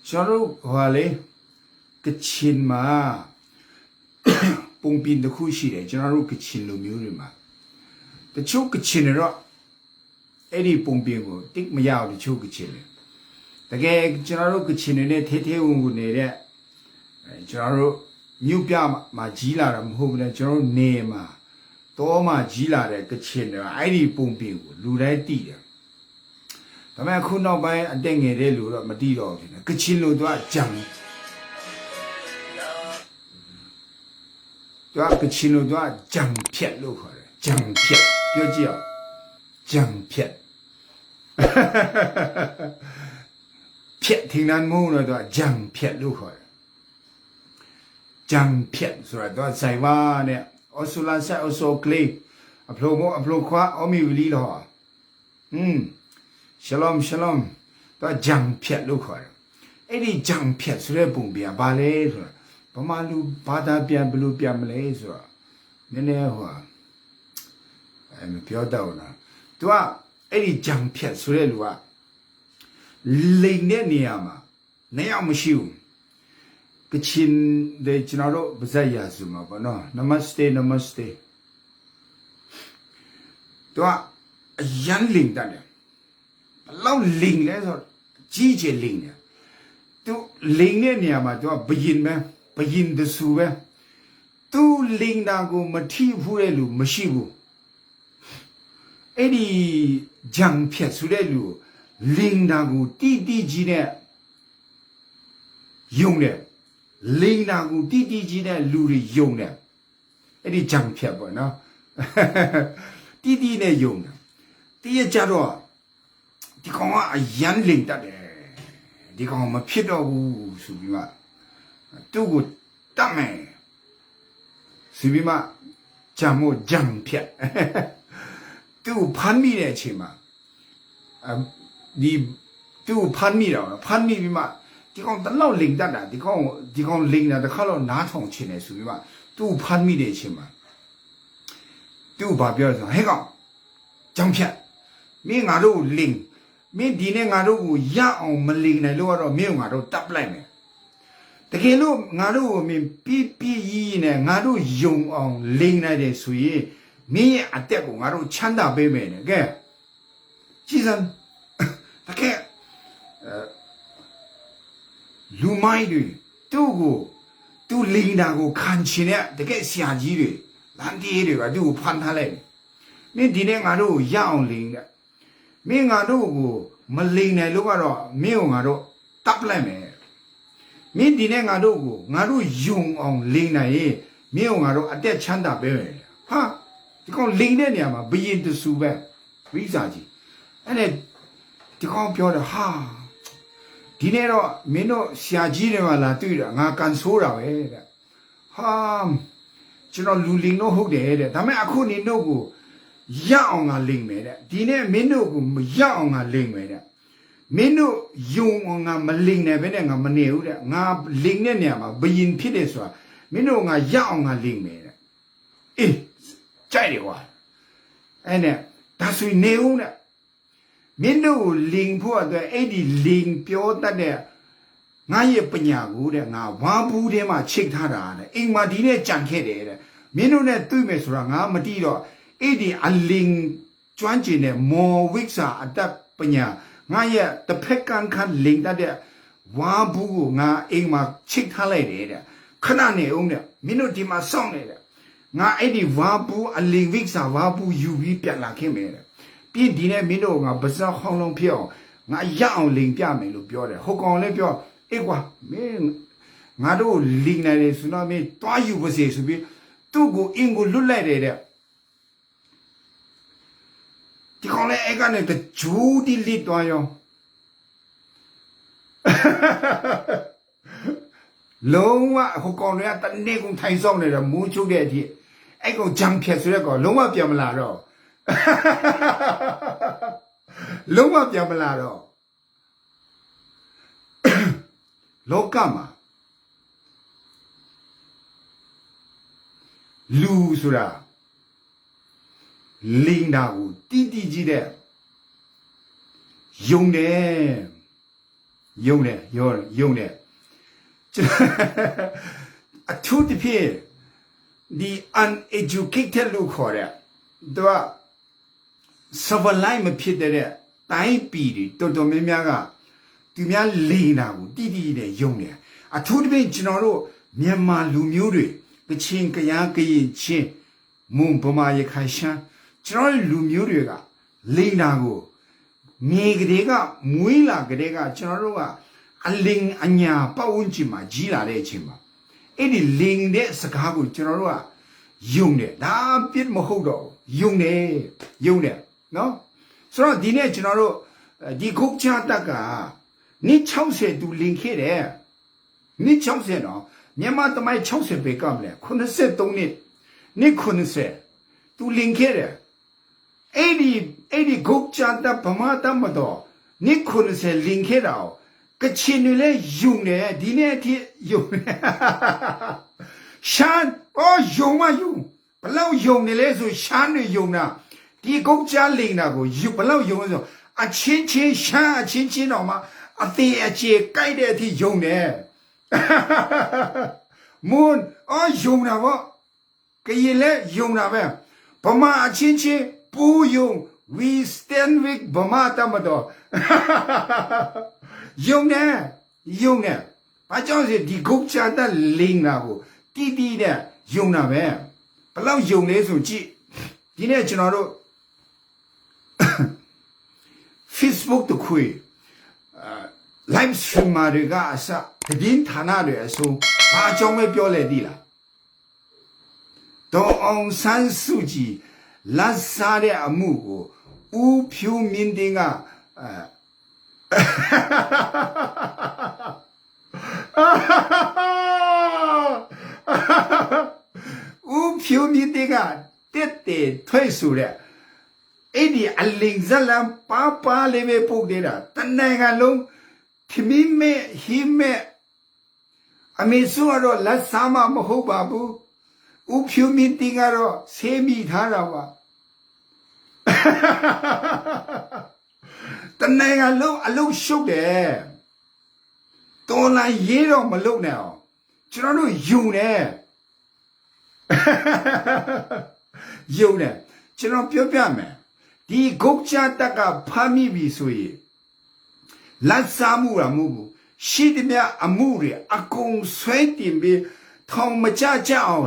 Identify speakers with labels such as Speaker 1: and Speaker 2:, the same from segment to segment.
Speaker 1: 저로 화래 그 친마 뽕빈도 쿠시래 저로 그 친로 묘리마 또 그 친으로 에리 뽕빈고 띡 뭐야도 그 친래 되게 저로 그 친네 태태운군에 저로 뉴뼈 마지라라 뭐보네 저로 네마 또마 지라래 그 친네 아이리 뽕빈고 루라이 띠야 다음에ခုနောက်ပိုင်းအတက်ငယ်တဲ့လူတော့မတိတော့ဘူးကချင်လူတော့ကြံတော့ကချင်လူတော့ကြံဖြက်လို့ခေါ်တယ်ကြံဖြက်ပြောကြည့်အောင်ကြံဖြက်ဖြက်ထင်တယ်မို့တော့ကြံဖြက်လို့ခေါ်တယ်ကြံဖြက်ဆိုတော့ဆိုင်ပါနဲ့အော်ဆူလာဆက်အော်ဆိုကလေးအဖလိုမအဖလိုခွာအော်မီဝလီတော့shalom shalom တော့ဂျံဖြတ်လို့ခေါ်တယ်အဲ့ဒီဂျံဖြတ်ဆိုတဲ့ပုံပြန်ဘာလဲဆိုတော့ဗမာလူဘာသာပြန်ဘယ်လိုပြန်မလဲဆိုတော့နည်းနည်းဟိုမပြောတော့လားသူကအဲ့ဒီဂျံဖြတ်ဆိုတဲ့လူကလိန်တဲ့နေရာမှာနေရာမရှိဘူးကချင်တဲ့ကျွန်တော်တို့ဗဇက်ရာစုမှာပေါ့နော် namaste namaste သူကအရန်လိန်တတ်တယ်လောက်လိန်လဲဆိုကြီးကျယ်လိန်တယ်သူလိန်တဲ့နေရာမှာသူကဘယင်တဆူပဲသူလိန်တာကိုမထိဘူးတဲ့လူမရှိဘူးအဲ့ဒီဂျံဖြတ်ဆိုတဲ့လူလိန်တာကိုတိကြီးနဲ့ယုံတယ်လိန်တာကိုတိကြီးနဲ့လူတွေယုံတယ်အဲ့ဒီဂျံဖြတ်ပေါ့နော်တိနဲ့ယုံတယ်တည့်ရကြတော့ဒီကောင်ကအရန်လိန်တတ်တယ်ဒီကောင်မဖြစ်တော့ဘူးဆိုပြီးမှသူ့ကိုတတ်မယ်ဆိုပြီးမှဂျံမို့ဂျံဖြတ်သူ့ဖမ်းမိတဲ့အချိန်မှာဒီသူ့ဖမ်းမိတော့ဖမ်းမိပြီးမှဒီကောင်တလောက်လိန်တတ်တာဒီကောင်လိန်တာတစ်ခါတော့နားထောင်ချင်တယ်ဆိုပြီးမှသူ့ဖမ်းမိတဲ့အချိန်မှာသူ့ဘာပြောလဲဆိုဟဲ့ကောင်ဂျံဖြတ်မင်းငါတို့လိန်မင်းဒီနေ့ငါတို့ကိုရအောင်မလိန်နိုင်လို့ကတော့မင်းငါတို့တပ်လိုက်မယ်တကယ်လို့ငါတို့ကိုမင်းပြကြီးနဲ့ငါတို့ယုံအောင်လိန်နိုင်တယ်ဆိုရင်မင်းရဲ့အသက်ကိုငါတို့ချမ်းသာပေးမယ်နဲ့ကဲကြည်စမ်းတကယ်လူမိုင်းတွေသူ့လိန်တာကိုခံချင်တဲ့တကယ်ဆရာကြီးတွေလမ်းတီးတွေကသူ့ကိုဖမ်းထားလိုက်မင်းဒီနေ့ငါတို့ကိုရအောင်လိန်တဲ့မင်းငါတို့ကိုမလိန်နိုင်လို့ကတော့မင်းကိုငါတို့တပ်လိုက်မယ်မင်းဒီနေ့ငါတို့ကိုငါတို့ယုံအောင်လိန်နိုင်ရင်မင်းကိုငါတို့အတက်ချမ်းသာပေးမယ်ဟာဒီကောင်လိန်တဲ့နေရာမှာဘယင်တဆူပဲဝိဇာကြီးအဲ့ဒါဒီကောင်ပြောတယ်ဟာဒီနေ့တော့မင်းတို့ဆရာကြီးတွေမှလာတွေ့တာငါကန်ဆိုးတာပဲတဲ့ဟာကျွန်တော်လူလိန်တော့ဟုတ်တယ်တဲ့ဒါပေမဲ့အခုနေတို့ကိုရအောင်ငါလိမ့်မယ်တဲ့ဒီနေ့မင်းတို့ကိုမရအောင်ငါလိမ့်မယ်တဲ့မင်းတို့ယုံအောင်ငါမလိမ့်နိုင်ဘဲနဲ့ငါမနေဘူးတဲ့ငါလိမ့်တဲ့နေရာမှာဘယင်ဖြစ်တယ်ဆိုတာမင်းတို့ငါရအောင်ငါလိမ့်မယ်တဲ့အေးကြိုက်တယ်ကွာအဲ့နဲ့ဒါဆိုနေဦးတဲ့မင်းတို့ကိုလိမ့်ဖို့အတွက်အဲ့ဒီလိမ့်ပြောတတ်တဲ့ငါရဲ့ပညာကိုတဲ့ငါဝါဘူးထဲမှာချိတ်ထားတာတဲ့အိမ်မှာဒီနေ့ကြံခဲ့တယ်တဲ့မင်းတို့နဲ့တွေ့မယ်ဆိုတာငါမတိတော့အဲ့ဒီအလင်းကျွမ်းကျင်တဲ့မော်ဝိက္စာအတတ်ပညာငါရဲ့တစ်ဖက်ကန်ခန့်လိန်တတ်တဲ့ဝါဘူးကိုငါအိမ်မှာချိတ်ထားလိုက်တယ်တဲ့ခဏနေအောင်တဲ့မင်းတို့ဒီမှာစောင့်နေတဲ့ငါအဲ့ဒီဝါဘူးအလင်းဝိက္စာဝါဘူးယူပြီးပြန်လာခဲ့မယ်တဲ့ပြီးဒီနေ့မင်းတို့ငါပါစဟောင်းလုံးဖြစ်အောင်ငါရအောင်လိန်ပြမယ်လို့ပြောတယ်ဟိုကောင်လည်းပြောအေးကွာမင်းငါတို့လိန်နိုင်တယ်ဆိုတော့မင်းတွားယူပါစေဆိုပြီးသူ့ကိုအင်ကိုလွတ်လိုက်တယ်တဲ့ဒီကောင်လည်းအဲ့ကနေတဂျူးဒီလစ်သွားရောလုံးဝဟိုကောင်တွေကတနေ့ကုန်ထိုင်ဆောင်နေတော့မူးချုပ်တဲ့အထိအဲ့ကောင်ဂျံဖြတ်ဆိုတဲ့ကောင်လုံးဝပြန်မလာတော့လုံးဝပြန်မလာတော့လောကမှာလူဆိုတာလိန်တာကိုတီးကြီးတဲ့ယုံတယ်用的用的，这2 的the uneducated 路考的，对吧？Survive 没撇的，大比的多咩个，对面累那个滴的用的，2的只能说缅甸路苗的，个钱个样个钱，蒙不嘛也开箱，只能路苗的个累那个。你个这个没啦，个这个，就说啊，零年把温钱嘛，积拉来钱嘛，的零的是干个，就说啊，用的，那别么好多，用的，喏，所以今天就说，你国家那个，你超市都零开的，你超市喏，你妈都买超市别干了，可能是东西，你可能是都零开的。国家的不嘛那么多，你可能是零开了，个钱你来用的，今天用的，山用啊用，不老用的来说山的用啊，你国家零那个用不老用的说钱山钱了嘛，对这该的的用的，门用了不，个人来用了呗，不嘛钱。不用 ，we stand with 不嘛那么多，用呢，把这些的国家的领那个滴的用那呗，不老用的手机，今天知道了 ，Facebook 都可以，live stream 嘛这个是，平台那的说，把这么表来的了，到昂山书记。拉萨的阿木个无票面的啊，无票面的啊，得退出了，零十两爸那边不的了，但那个龙，他们没，没说了拉萨嘛不好吧不，无票面的个了，谁米他了吧？但那个路熟的，多来也了没路呢，知道路有呢，有呢，知道表没？第国家那个帕米比所以，拉萨木啦木，西的面阿木的阿公水点比，他们家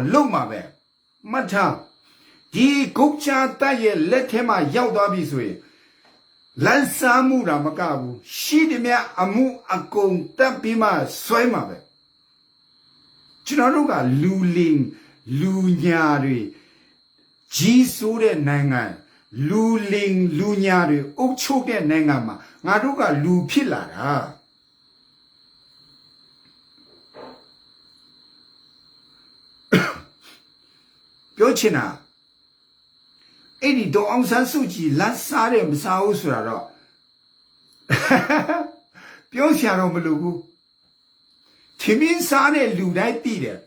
Speaker 1: 路嘛呗，没他。第国家大爷那天嘛要到比水，蓝沙木那么干部，西里面阿木阿公那边嘛水嘛呗，知道那个路林路伢的，技术的难安，路林路伢的屋厝的难安嘛，俺那个路皮啦啦。表情啊！你到昂山素季拉萨的没啥好说了，表现了没路，前面山的路来低的，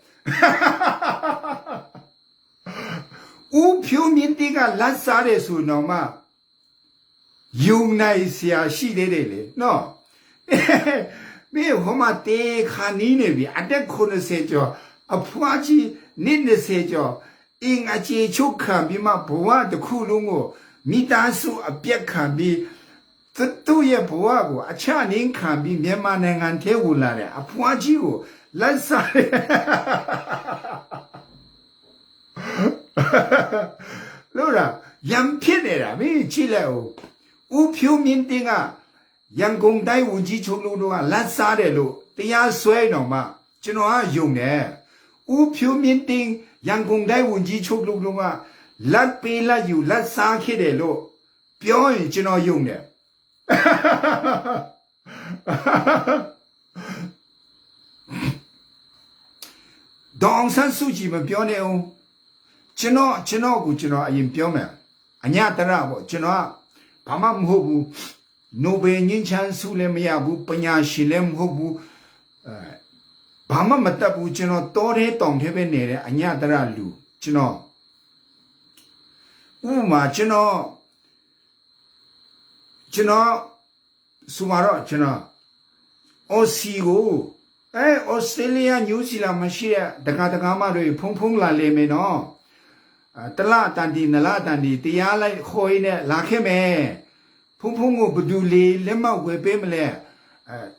Speaker 1: 无表面的个拉萨的说喏嘛，用那些系列的喏，没有我嘛得看你那边，但可能是叫破起你那些叫。因阿姐就看比嘛不玩的窟窿哦，米大叔别看比，这都也不玩过，前年看比缅甸那俺太无赖了，破起哦，烂啥的，老了，洋片的啦，没起来哦，无票面的啊，阳光带无机出路啊，烂啥的路，这样衰了嘛，就那用的，无票面的。阳光带文字出路中啊，拉贝拉有拉沙开的路，表演就那用的，当山书记们表演哦，就那因表演，人家当然不，就那爸妈不不，诺贝尔人权书来没呀不，不然心来不不，爸妈没得不，就那多的当天边来的，人家当然路，就那，我嘛就那，苏马了就那， အော်စီကိုဩစတြေးလျညူးဇီလန်မှာရှိတဲ့တကားမတွေဖုံလာလေမယ်နော်တလတန်တီနလတန်တီတရားလိုက်ခေါ်ရင်းနဲ့လာခဲ့မယ်ဖုံကိုဘဒူလေးလက်မဝယ်ပေးမလဲ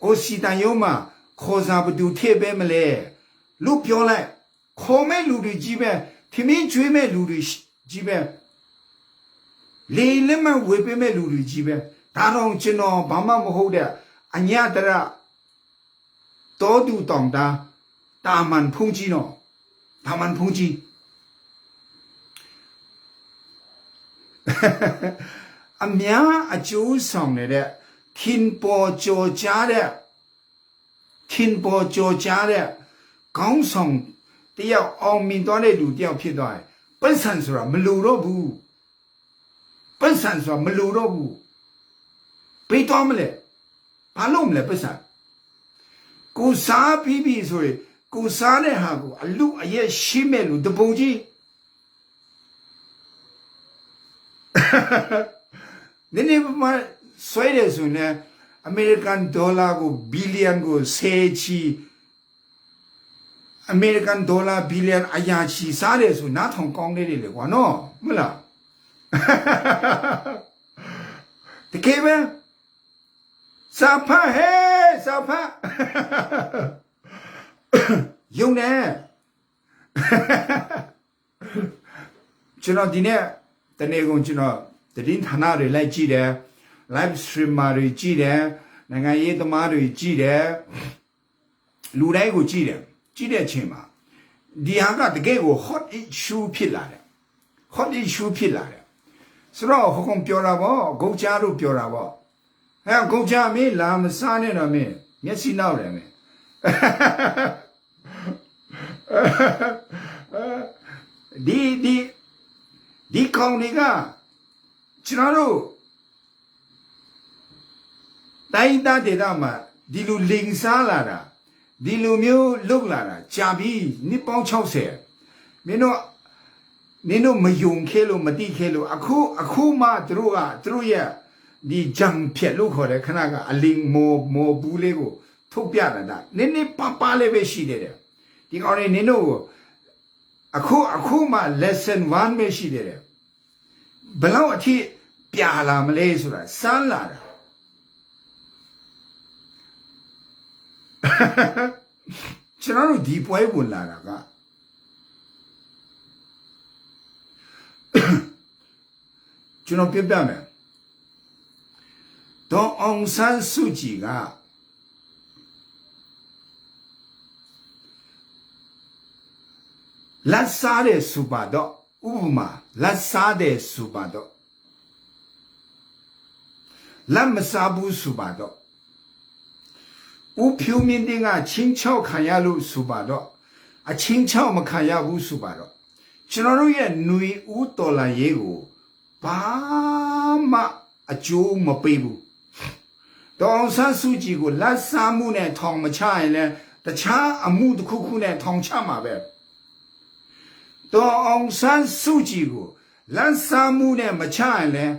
Speaker 1: ဩစီတန်ယုံမှာခေါ်စာဘဒူထည့်ပေးမလဲလူပြောလိုက်ခေါ်မဲ့လူတွေကြီးပဲထမင်းကျွေးမဲ့လူတွေကြီးပဲလေလက်မဝယ်ပေးမဲ့လူတွေကြီးပဲဒါတော့ကျွန်တော်ဘာမှမဟုတ်တဲ့အညတရ多度懂得大满抨击喏，大满抨击，阿娘阿九上来的，听波教家的，听波教家的，刚上都要奥明多的路掉撇断，本身说没路了不，本身说没路了不，被多么嘞，把路么嘞本身。ကိုစားပြီးပြီဆိုရင်ကိုစားတဲ့ဟာကိုအလူအရက်ရှိမဲ့လူတပုံကြီးနည်းနည်းမှဆွဲတယ်ဆိုရင်အမေရိကန်ဒေါ်လာကိုဘီလီယံကို10ချီအမေရိကန်ဒေါ်လာဘီလီယံအရာချီစားတယ်ဆိုနားထောင်ကောင်းနေတယ်လေကွာနော်မလားတကယ်ပဲစာဖတ်ဟဲ့စာဖတ်ယုံနေကျွန်တော်ဒီနေ့တနေ့ကုန်ကျွန်တော်သတင်းဌာနတွေလိုက်ကြည့်တယ် live streamer တွေကြည့်တယ်နိုင်ငံရေးသမားတွေကြည့်တယ်လူတိုင်းကိုကြည့်တဲ့အချိန်မှာဒီဟာကတကယ်ကို hot issue ဖြစ်လာတယ် hot issue ဖြစ်လာတယ်ဆိုတော့ဟိုကောင်ပြောတာပေါ့ဂုတ်ချားတို့ပြောတာပေါ့ဂုတ်ချားမင်းလာမစားနဲ့တော့မင်းမျက်စိနောက်တယ်မင်းဒီကောင်တွေကကျွန်တော်တို့တိုင်းသားဒေသမှာဒီလိုလိန်စားလာတာဒီလိုမျိုးလုတ်လာတာကြာပြီနှစ်ပေါင်း60မင်းတို့မယုံခဲလို့မတိခဲလို့အခုမှသူတို့ရဲ့ဒီဂျံဖြက်လို့ခေါ်တယ်ခဏကအလင်းမောဘူးလေးကိုထုတ်ပြတာဒါနည်းနည်းပါလေးပဲရှိတယ်ဒီကောင်တွေနင်တို့အခုမှ lesson 1ပဲရှိတယ်ဘယ်လောက်အထိပြလာမလဲဆိုတာစမ်းလာတာကျွန်တော်တို့ဒီပွဲဝင်လာတာကကျွန်တော်ပြပြမယ်ဒေါ်အောင်ဆန်းစုကြည်ကလက်စားတဲ့စူပါတော့ဥပမာလက်စားတဲ့စူပါတော့လက်မစားဘူးစူပါတော့ဦးဖြူမင်းတင်ကချင်းချောက်ခံရလို့စူပါတော့အချင်းချောက်မခံရဘူးစူပါတော့ကျွန်တော်တို့ရဲ့ຫນွေဦးတော်လာရေးကိုဘာမှအကျိုးမပေးဘူးဒေါ်အောင်ဆန်းစုကြည်ကိုလက်စားမှုနဲ့ထောင်မချရင်လည်းတခြားအမှုတစ်ခုခုနဲ့ထောင်ချမှာပဲဒေါ်အောင်ဆန်းစုကြည်ကိုလက်စားမှုနဲ့မချရင်လည်း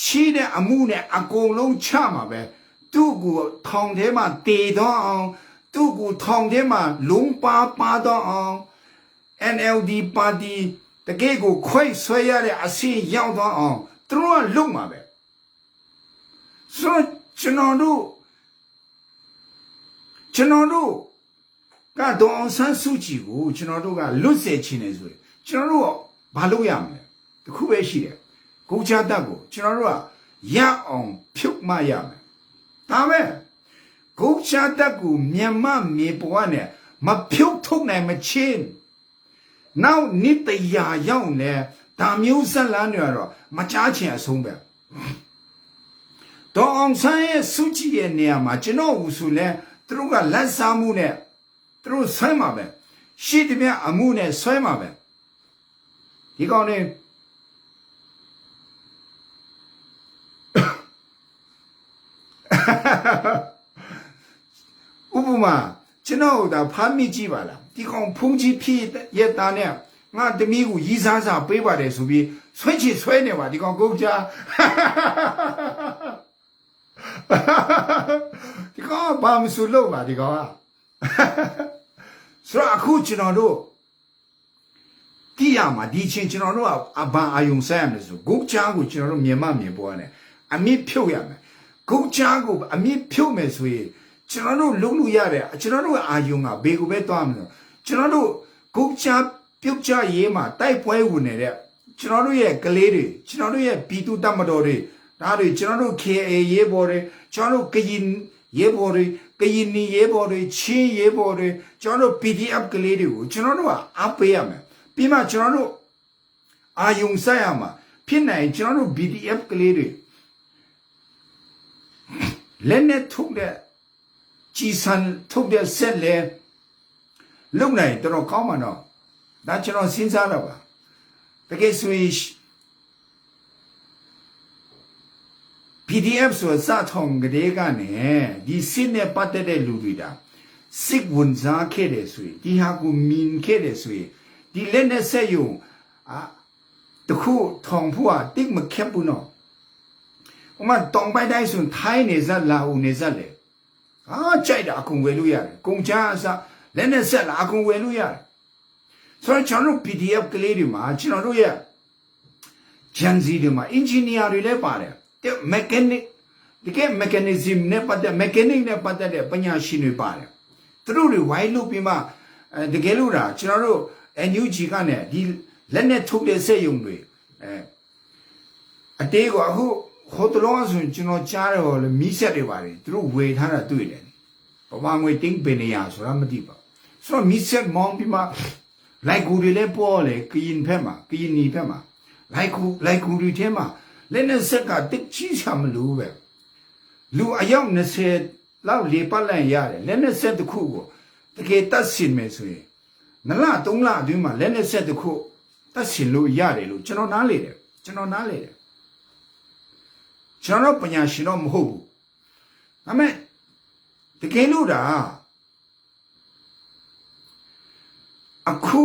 Speaker 1: ရှိတဲ့အမှုနဲ့အကုန်လုံးချမှာပဲသူ့ကိုထောင်ထဲမှာတေတော့အောင်သူ့ကိုထောင်ထဲမှာလုံးပါတော့အောင် NLD ပါတီတကယ်ကိုခွိတ်ဆွဲရတဲ့အဆင့်ရောက်တော့အောင်သူတို့ကလုံမှာပဲဆိုကျွန်တော်တို့ကတော့အောင်ဆန်းစုကြည်ကိုကျွန်တော်တို့ကလွတ်စေချင်နေဆိုရင်ကျွန်တော်တို့ကဘာလုပ်ရမလဲတခုပဲရှိတယ်ကိုချတတ်ကိုကျွန်တော်တို့ကရအောင်ဖြုတ်မှရမယ်ဒါပဲကိုချတတ်ကိုမြန်မာမြေပေါ်နဲ့မဖြုတ်ထုတ်နိုင်မချင်းနောက်နှစ်တရာရောက်နေဒါမျိုးဆက်လန်းတွေတော့မကြားချင်အဆုံးပဲဒေါ်အောင်ဆန်းရဲ့စုကြည်ရဲ့နေရာမှာကျွန်တော်ဦးဆိုလဲသူတို့ကလက်စားမှုနဲ့သူတို့ဆွဲမှာပဲရှိတဲ့မြအမှုနဲ့ဆွဲမှာပဲဒီကောင်နေဥပမာကျွန်တော်ဒါဖမ်းမိကြည့်ပါလားဒီကောင်ဖုန်ကြီးဖြစ်ရဲ့တာနဲ့ငါတမီးကိုရီးစားစားပေးပါတယ်ဆိုပြီးဆွဲချစ်ဆွဲနေပါဒီကောင်ကုတ်ချာ ဒီကောင်ဘာမဆိုလို့ပါဒီကောင်ကဆိုတော့အခုကျွန်တော်တို့တိရမှာဒီချင်းကျွန်တော်တို့ကအဘာအာယုံဆိုင်ရမယ်ဆိုဂုတ်ချားကိုကျွန်တော်တို့မြင်ပေါ်ရတယ်အမြင့်ဖြုတ်ရမယ်ဂုတ်ချားကိုအမြင့်ဖြုတ်မယ်ဆိုရင်ကျွန်တော်တို့လုံးလို့ရတယ်ကျွန်တော်တို့အာယုံကဘေကိုပဲသွားမယ်ကျွန်တော်တို့ဂုတ်ချားပြုတ်ချရေးမှာတိုက်ပွဲဝင်နေတဲ့ကျွန်တော်တို့ရဲ့ကလေးတွေကျွန်တော်တို့ရဲ့ဘီတူတမတော်တွေဒါတွေကျွန်တော်တို့ KA ရေးပေါ်တွေကျွန်တော်တို့ကရင်ရေးပေါ်တွေကရင်နီရေးပေါ်တွေချင်းရေးပေါ်တွေကျွန်တော်တို့ PDF ကလေးတွေကိုကျွန်တော်တို့ကအားပေးရမယ်ပြီးမှကျွန်တော်တို့အာယုံဆိုင်ရမှာဖြစ်နိုင်ကျွန်တော်တို့ BDF ကလေးတွေလက်နဲ့ထုတ်တဲ့ကြီးစံထုတ်တဲ့ဆက်လေလုံနိုင်တော့ကောင်းမှာတော့ဒါကျွန်တော်စဉ်းစားတော့ပါတကယ်ဆိုရင် PDF ဆိုစထုံကလေးကနေဒီစစ်နဲ့ပတ်သက်တဲ့လူတွေဒါစစ်ဝန်စားခဲ့တယ်ဆိုရင်ဒီဟာကိုမင်ခဲ့တယ်ဆိုရင်ဒီလက်နဲ့ဆက်ယုံတခုထောင်ဖို့တိတ်မခက်ဘူးနော်ဟိုမှာတောင်ပိုက်တိုင်းဆိုထိုင်းနေစက်လာဦးနေစက်လေကြိုက်တာအကုန်ဝယ်လို့ရတယ်ကုန်ချအစလက်နဲ့ဆက်လာအကုန်ဝယ်လို့ရတယ်ဆိုတော့ကျွန်တော်တို့ PDF ကလေးတွေမှာကျွန်တော်တို့ရဲ့ဂျန်စီတွေမှာ engineer တွေလည်းပါတယ်တဲ့ mechanic ဒီက mechanism နဲ့ပတ်သက် mechanic နဲ့ပတ်သက်တဲ့ပညာရှင်တွေပါတယ်သူတို့တွေဝိုင်းလို့ပြီးမှတကယ်လို့ဒါကျွန်တော်တို့ NUG ကနဲ့ဒီလက်နဲ့ထုတ်တဲ့စက်ယုံတွေအတေးကအခုဟိုတလုံးဆိုကျွန်တော်ကြားတော့လေမီးဆက်တွေပါတယ်သူတို့ဝေထားတာတွေ့တယ်ပမာငွေတင်းပင်နေရဆိုတာမသိပါဆိုတော့မီးဆက်မောင်းပြီးမှလိုက်ကူတွေလည်းပေါ်လေကရင်ဖက်မှာကရင်နီဖက်မှာလိုက်ကူတွေထဲမှာလက်နဲ့ဆက်ကတစ်ချီချမလို့ပဲလူအယောက်20လောက်လေပတ်လိုက်ရတယ်လက်နဲ့ဆက်တစ်ခုကိုတကယ်တတ်စင်မယ်ဆိုရင်2လ3လအတွင်းမှာလက်နဲ့ဆက်တစ်ခုတတ်စင်လို့ရတယ်လို့ကျွန်တော်နားလေတယ်ကျွန်တော်ပညာရှင်တော့မဟုတ်ဘူးဒါပေမဲ့တကယ်လို့ဒါအခု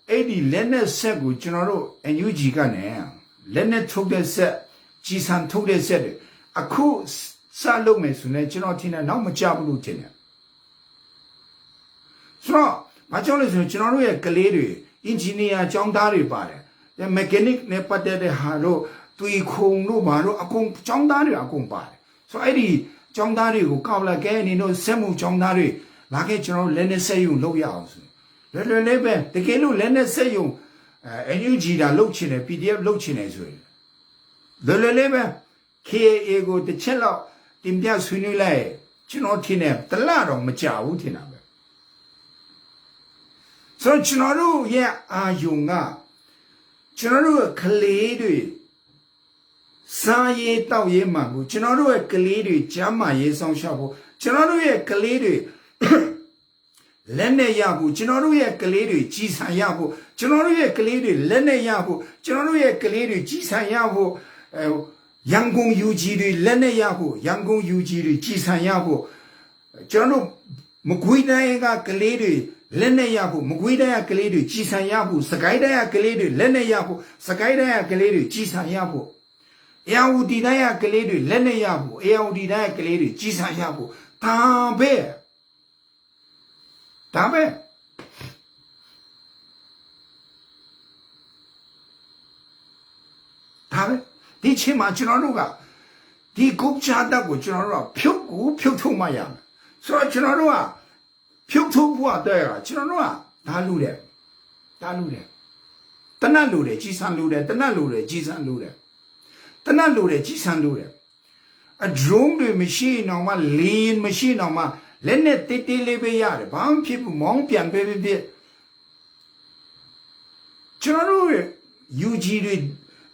Speaker 1: အဲ့ဒီလက်နဲ့ဆက်ကိုကျွန်တော်တို့ NUG ကနေလက်နဲ့ထုတ်တဲ့ဆက်ကြီးစံထုတ်တဲ့ဆက်တွေအခုစလုပ်မယ်ဆိုရင်ကျွန်တော်ထင်တယ်နောက်မကြဘူးလို့ထင်တယ်ဆိုတော့ဘာကြောင့်လဲဆိုရင်ကျွန်တော်တို့ရဲ့ကလေးတွေ engineer ကျောင်းသားတွေပါတယ် mechanic နဲ့ပတ်သက်တဲ့ဟာတို့တွေခုံတို့ဘာတို့အကုန်ကျောင်းသားတွေအကုန်ပါတယ်ဆိုတော့အဲ့ဒီကျောင်းသားတွေကိုကောက်လာခဲ့နေတို့စက်မှုကျောင်းသားတွေလာခဲ့ကျွန်တော်လက်နဲ့ဆက်ယူလုပ်ရအောင်ဆိုလွယ်လေးပဲတကယ်လို့လက်နဲ့ဆက်ယူNUG ဒါလုပ်ချင်တယ် PDF လုပ်ချင်တယ်ဆိုရင်လွယ်လေးပဲ KA ကိုတစ်ချက်လောက်တင်ပြဆွေးနွေးလိုက်ကျွန်တော်ထင်တယ်တလတော့မကြဘူးထင်တာပဲဆိုတော့ကျွန်တော်တို့ရဲ့အာယုံကကျွန်တော်တို့ကလေးတွေစားရေးတောက်ရေးမှာကိုကျွန်တော်တို့ရဲ့ကလေးတွေကျမ်းမာရေးဆောင်ရှောက်ဖို့ကျွန်တော်တို့ရဲ့ကလေးတွေလက်နဲ့ရဖို့ကျွန်တော်တို့ရဲ့ကလေးတွေကြီးဆံရဖို့ကျွန်တော်တို့ရဲ့ကလေးတွေလက်နဲ့ရဖို့ကျွန်တော်တို့ရဲ့ကလေးတွေကြီးဆံရဖို့ရန်ကုန် UG တွေလက်နဲ့ရဖို့ရန်ကုန် UG တွေကြီးဆံရဖို့ကျွန်တော်တို့မကွေးတိုင်းကကလေးတွေလက်နဲ့ရဖို့မကွေးတိုင်းကကလေးတွေကြီးဆံရဖို့စကိုင်းတိုင်းကကလေးတွေလက်နဲ့ရဖို့စကိုင်းတိုင်းကကလေးတွေကြီးဆံရဖို့AOD တိုင်းကကလေးတွေလက်နဲ့ရဖို့ AOD တိုင်းကကလေးတွေကြီးဆံရဖို့ဒါပဲဒါဒီချိန်မှာကျွန်တော်တို့ကဒီကုတ်ချတာကိုကျွန်တော်တို့ကဖြုတ်ထုတ်မှရမယ်ဆိုတော့ကျွန်တော်တို့ကဖြုတ်ထုတ်ဖို့အတွက်ကျွန်တော်တို့ကဒါလူတယ်တနတ်လူတယ်ကြီးစံလူတယ်တနတ်လူတယ်ကြီးစံလူတယ်တနတ်လူတယ်ကြီးစံလူတယ်အဒရုန်းတွေမရှိတော့မှလင်းမရှိတော့မှလက်နဲ့တိတိလေးပဲရတယ်ဘာမှဖြစ်ဘူးမောင်းပြန်ပဲကျွန်တော်တို့ UG တွေ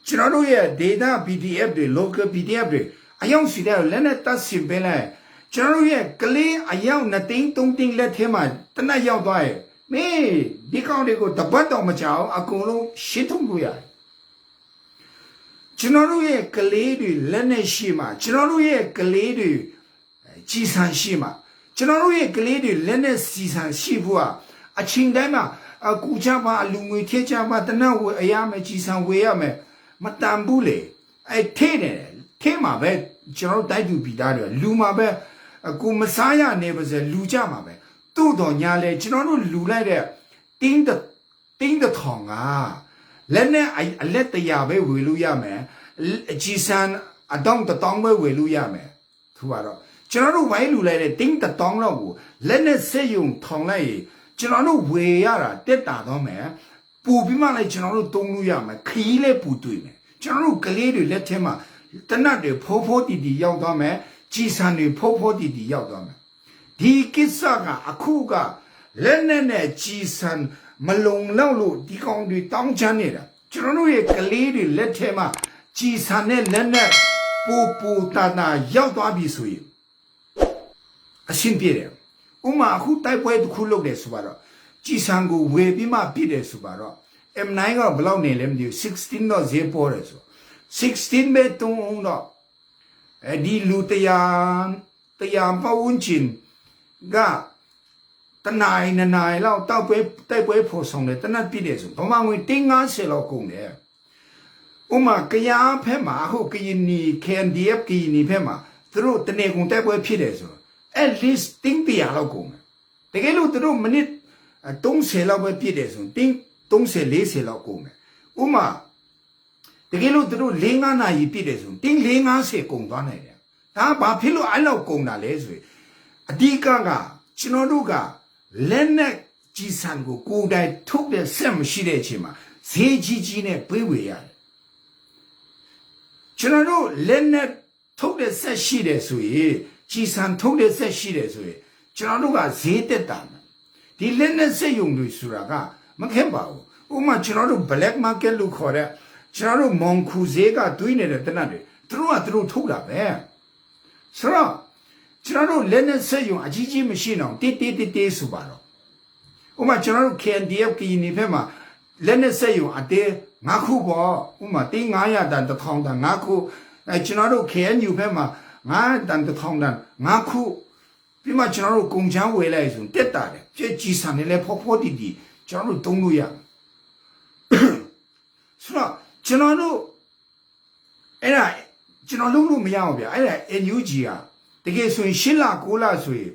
Speaker 1: ကျွန်တော်တို့ရဲ့ data PDF တွေ local PDF တွေအယောက်စီတဲ့လက်နဲ့တတ်စင်ပေးလိုက်ကျွန်တော်တို့ရဲ့ကလေးအယောက်2သိန်း3သိန်းလက်ထဲမှာတနတ်ရောက်သွားရဲ့မင်းဒီကောင်တွေကိုတပတ်တော့မကြောက်အကုန်လုံးရှင်းထုတ်လို့ရတယ်ကျွန်တော်တို့ရဲ့ကလေးတွေလက်နဲ့ရှိမှကျွန်တော်တို့ရဲ့ကလေးတွေကြီးစံရှိမှကျွန်တော်တို့ရဲ့ကလေးတွေလက်နဲ့စီစံရှိဖို့အချိန်တိုင်းမှာအကူချပါအလူငွေ贴ချပါတနတ်ဝေအရမယ်ကြီးစံဝေရမယ်မတန်ဘူးလေအဲ့ထဲတယ်ထဲမှာပဲ ကျွန်တော်တိုက်သူပြည်သားတွေလူမှာပဲကိုမစားရနေပါစေလူကြမှာပဲတို့တော်ညာလဲကျွန်တော်တို့လူလိုက်တဲ့တင်းတဲ့ထောင်ကလက်နဲ့အလက်တရာပဲဝေလို့ရမယ်အကြီးစံအတောင်းတောင်းပဲဝေလို့ရမယ်သူကတော့ကျွန်တော်တို့ဝိုင်းလူလိုက်တဲ့တင်းတတောင်းတော့ကိုလက်နဲ့ဆက်ယုံထောင်လိုက်ကျွန်တော်တို့ဝေရတာတက်တာတော့မယ်ပူပြီးမှလည်းကျွန်တော်တို့တုံးလို့ရမယ်ခီးလည်းပူတွေ့မယ်ကျွန်တော်တို့ကလေးတွေလက်ထဲမှာတနတ်တွေဖိုးတီရောက်သွားမယ်ကြီးစံတွေဖိုးတီရောက်သွားမယ်ဒီကိစ္စကအခုကလက်နဲ့ကြီးစံမလုံလောက်လို့ဒီကောင်တွေတောင်းချမ်းနေတာကျွန်တော်တို့ရဲ့ကလေးတွေလက်ထဲမှာကြီးစံနဲ့လက်နဲ့ပူတာရောက်သွားပြီဆိုရင်အရှင်းပြတယ်ဥမာအခုတိုက်ပွဲတစ်ခုလုပ်တယ်ဆိုတော့ကြီးစံကိုဝေပြီးမှပြည့်တယ်ဆိုတော့ M9 ကဘယ်လောက်နေလဲမသိဘူး16တော့ဈေးပေါ်တယ်ဆို16ပဲတုံးအောင်တော့ဒီလူတရားပဝန်းကျင်ကတနိုင်လောက်တိုက်ပွဲဖို့ဆောင်တယ်တနတ်ပြည့်တယ်ဆိုဘာမှငွေ350လောက်ကုန်တယ်ဥမာကရဖက်မှာအခုကရင်နီ KNDF ကရင်နီဖက်မှာသူတို့တနေကုန်တိုက်ပွဲဖြစ်တယ်ဆို at least 100လောက်ကုန်တယ်တကယ်လို့သူတို့မိနစ်30လောက်ပဲပြည့်တယ်ဆို30-40လောက်ကုန်တယ်ဥမာတကယ်လို့သူတို့4-5နာရီပြည့်တယ်ဆို4-50ကုန်သွားနိုင်တယ်ဒါဘာဖြစ်လို့အဲ့လောက်ကုန်တာလဲဆိုရင်အဓိကကျွန်တော်တို့ကလက်နဲ့ကြီးစံကိုယ်တိုင်ထုတ်တဲ့ဆက်မရှိတဲ့အချိန်မှာဈေးကြီးနဲ့ပေးဝေရတယ်ကျွန်တော်တို့လက်နဲ့ထုတ်တဲ့ဆက်ရှိတယ်ဆိုရင်ကြီးစံထုတ်တဲ့ဆက်ရှိတယ်ဆိုရင်ကျွန်တော်တို့ကဈေးတက်တာဒီလက်နဲ့ဆက်ယုံတွေဆိုတာကမခက်ပါဘူးဥပမာကျွန်တော်တို့ black market လို့ခေါ်တဲ့ကျွန်တော်တို့မောင်ခူဈေးကတွေးနေတဲ့တနတ်တွေသူတို့ထုတ်တာပဲဆိုတော့ကျွန်တော်တို့လက်နဲ့ဆက်ယုံအကြီးမရှိတော့တေးဆိုပါတော့ဥပမာကျွန်တော်တို့ KNDF ကရင်နေဖက်မှာလက်နဲ့ဆက်ယုံအတေး9ခုပေါ့ဥပမာ900တန်1000တန်9ခုကျွန်တော်တို့ KNU ဖက်မှာ9တန်1000တန်9ခုပြီးမှကျွန်တော်တို့ကုန်ချမ်းဝယ်လိုက်ဆိုတက်တာတယ်ကြည်ကြီးစံနေလဲဖောတီကျွန်တော်တို့တုံးလို့ရဆိုတော့ကျွန်တော်တို့အဲ့ဒါကျွန်တော်လုံးလို့မရအောင်ဗျအဲ့ဒါ NUG ကတကယ်ဆိုရင်8လ9လဆိုရင်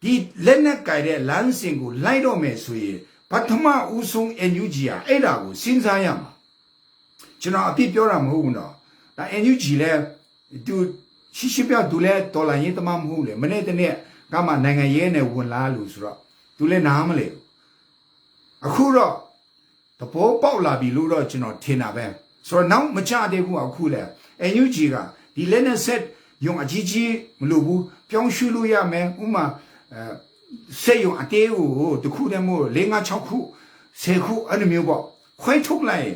Speaker 1: ဒီလက်နဲ့ကြိုက်တဲ့လမ်းစဉ်ကိုလိုက်တော့မယ်ဆိုရင်ပထမဦးဆုံး NUG ကအဲ့ဒါကိုစဉ်းစားရမှာကျွန်တော်အပြစ်ပြောတာမဟုတ်ဘူးနော်ဒါ NUG လဲသူရှိပြသူလဲဒေါ်လာရင်းတမမဟုတ်လေမနေ့တနေ့ကမှနိုင်ငံရေးနဲ့ဝင်လာလို့ဆိုတော့သူလဲနားမလဲအခုတော့တဘောပေါက်လာပြီလို့တော့ကျွန်တော်ထင်တာပဲဆိုတော့နောက်မကြသေးဘူးအခုလဲ NUG ကဒီလက်နဲ့ဆက်ယုံအကြီးမလို့ဘူးပြောင်းရွှေ့လို့ရမယ်ဥမာစေယုံအတေးကိုတခုတည်းမို့4-5-6ခု10ခုအဲ့လိုမျိုးပေါ့ခွဲထုတ်လိုက်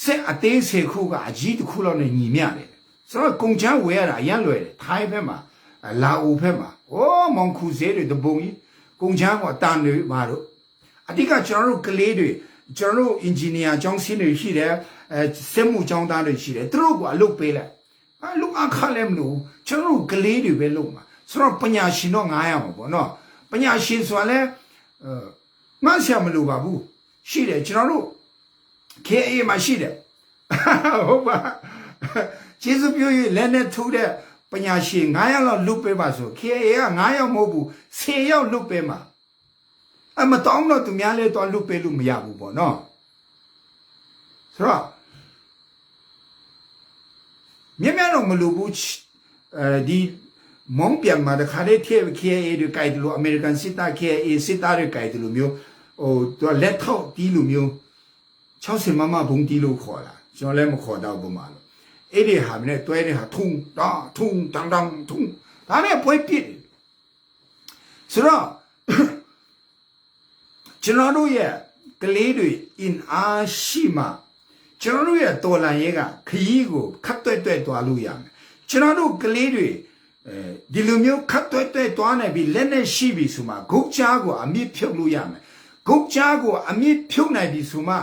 Speaker 1: ဆက်အသေး10ခုကအကြီးတစ်ခုလောက်နဲ့ညီမျှတယ်ဆိုတော့ကုန်ချမ်းဝယ်ရတာအရန်လွယ်တယ်ထိုင်းဘက်မှာလာအိုဘက်မှာမောင်ခူဈေးတွေတပုံကြီးကုန်ချမ်းကအတန်တွေပါတော့အတိကကျွန်တော်တို့ကလေးတွေကျွန်တော်တို့အင်ဂျင်နီယာကျောင်းဆင်းတွေရှိတယ်စက်မှုကျောင်းသားတွေရှိတယ်သူတို့ကအလုပ်ပေးလိုက်အလုပ်အခါလည်းမလို့ကျွန်တော်တို့ကလေးတွေပဲလုပ်မှာဆိုတော့ပညာရှင်တော့900မှာပေါ့နော်ပညာရှင်ဆိုတာလဲငါရှာမလို့ပါဘူးရှိတယ်ကျွန်တော်တို့ KA မှာရှိတယ်ဟုတ်ပါကျေးဇူးပြုရလက်နဲ့ထိုးတဲ့ပညာရှင်900လောက်လွတ်ပေးပါဆို KA က900မဟုတ်ဘူး10ယောက်လွတ်ပေးမှာမတောင်းတော့သူများလဲတော့လွတ်ပေးလို့မရဘူးပေါ့နော်ဆိုတော့မြင်တော့မလို့ဘူးဒီမောင်ပြန်မှာတခါလေးထည့် KA တွေကြိုက်တယ်လို့ American စစ်သား KA စစ်သားတွေကြိုက်တယ်လို့မျိုးသူလက်ထောက်တီးလို့မျိုး60မမဘုံတီးလို့ခေါ်လာကျွန်တော်လည်းမခေါ်တော့ဘူးမှာလို့အဲ့ဒီဟာနဲ့တွဲတဲ့ဟာထုံတန်းထုံဒါနဲ့ပွဲပြစ်ဆိုတော့ကျွန်တော်တို့ရဲ့ကလေးတွေ in အားရှိမှကျွန်တော်တို့ရဲ့တော်လန်ရဲကခရီးကိုခတ်တွဲသွားလို့ရမယ်ကျွန်တော်တို့ကလေးတွေဒီလိုမျိုးခတ်တွဲသွားနေပြီလက်နဲ့ရှိပြီဆိုမှဂုတ်ချားကိုအမြင့်ဖြုတ်လို့ရမယ်ဂုတ်ချားကိုအမြင့်ဖြုတ်နိုင်ပြီဆိုမှ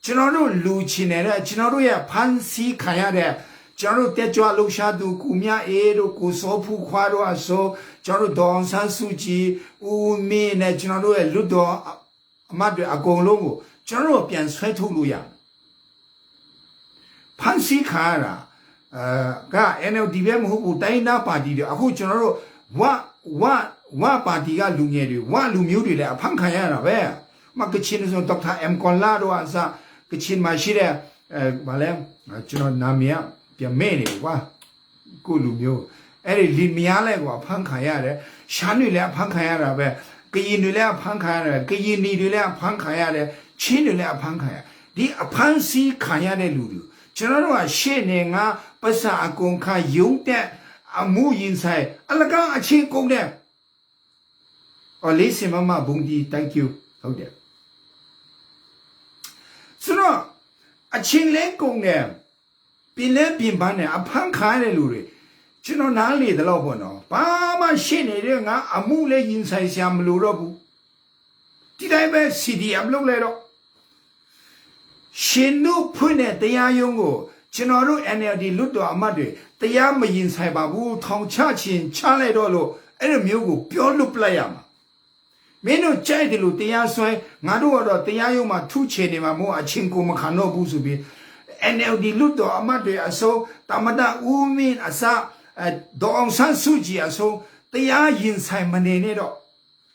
Speaker 1: ကျွန်တော်တို့လူချင်နေတဲ့ကျွန်တော်တို့ရဲ့ဖန်စီခံရတဲ့ကျွန်တော်တို့တက်ကြွလှူရှားသူကုမြအေးတို့ကိုစောဖူခွားတို့အစောကျွန်တော်တို့ဒေါန်ဆန်းစုကြည်ဦးမင်းနဲ့ကျွန်တော်တို့ရဲ့လွတ်တော်အမတ်တွေအကုန်လုံးကိုကျွန်တော်တို့ပြန်ဆွဲထုတ်လို့ရဖန်စီခံရတာ NLD ပဲမဟုတ်ဘူးတိုင်းနာပါတီတွေအခုကျွန်တော်တို့ဝပါတီကလူငယ်တွေဝလူမျိုးတွေလည်းအဖမ်းခံရတာပဲမကချင်ဆိုဒေါက်တာ M ကွန်လာတို့အစားကချင်မှာရှိတဲ့ဘာလဲကျွန်တော်နာမည်ပြန်မဲ့နေကွာကိုလူမျိုးအဲ့ဒီလီမယားလဲကွာဖမ်းခံရတယ်ရှမ်းတွေလည်းဖမ်းခံရတာပဲကရင်တွေလည်းဖမ်းခံရတယ်ကရင်နီတွေလည်းဖမ်းခံရတယ်ချင်းတွေလည်းဖမ်းခံရဒီအဖမ်းဆီးခံရတဲ့လူတွေကျွန်တော်တို့ကရှေ့နေငါပတ်စာအကုန်ခါယုံတဲ့အမှုရင်ဆိုင်အလကားအချင်းကုန်တဲ့လေးစင်မဘုံဒီ thank you ဟုတ်တယ်ဆိုတော့အချင်းလဲကုန်တဲ့ပြင်းလဲပြင်းပန်းတဲ့အဖမ်းခံရတဲ့လူတွေကျွန်တော်နားလေတယ်လို့ပေါ့နော်ဘာမှရှင်းနေတဲ့ငါအမှုလဲရင်ဆိုင်ရှာမလို့တော့ဘူးဒီတိုင်းပဲ CDM လုပ်လဲတော့ရှင်တို့ဖွင့်တဲ့တရားရုံးကိုကျွန်တော်တို့ NLD လွတ်တော်အမတ်တွေတရားမရင်ဆိုင်ပါဘူးထောင်ချခြင်းချလိုက်တော့လို့အဲ့လိုမျိုးကိုပြောလွတ်ပလိုက်ရမှာမင်းတို့ကြိုက်တယ်လို့တရားစွဲငါတို့ကတော့တရားရုံးမှာထုချေနေမှာမို့အချင်းကိုမခံတော့ဘူးဆိုပြီး NLD လွတ်တော်အမတ်တွေအစိုးတမဒဦးမင်းအစဒေါအောင်ဆန်းစုကြည်အစိုးတရားရင်ဆိုင်မနေနဲ့တော့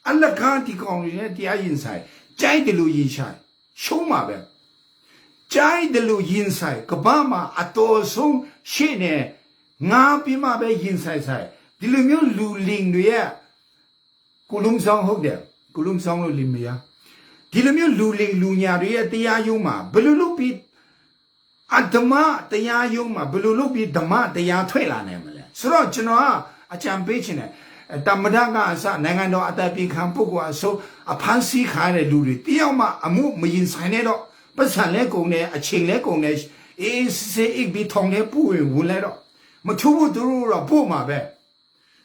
Speaker 1: အလကားဒီကောင်တွေနဲ့တရားရင်ဆိုင်ကြိုက်တယ်လို့ရင်ဆိုင်ရှုံးမှာပဲကြိုက်တယ်လို့ရင်ဆိုင်ကဘာမှာအတော်ဆုံးရှေ့နေငါပြမပဲရင်ဆိုင်ဆိုင်ဒီလိုမျိုးလူလင်တွေရဲ့ကုလုံဆောင်ဟုတ်တယ်ကုလုံဆောင်လို့လင်မယားဒီလိုမျိုးလူလင်လူညာတွေရဲ့တရားရုံးမှာဘယ်လိုလုပ်ပြီးအဓမ္မတရားရုံးမှာဘယ်လိုလုပ်ပြီးဓမ္မတရားထွက်လာနိုင်မလဲဆိုတော့ကျွန်တော်ကအကြံပေးချင်တယ်တမဒကအစနိုင်ငံတော်အသက်ပြခံပုဂ္ဂိုလ်အစိုးအဖမ်းဆီးခါတဲ့လူတွေတယောက်မှအမှုမရင်ဆိုင်နဲ့တော့ပတ်စံလဲကုန်နဲ့အချိန်လဲကုန်နဲ့အေးစေးဘီထုံနဲ့ပူဝင်လဲတော့မထူးဘူးသူတို့တော့ပို့မှာပဲ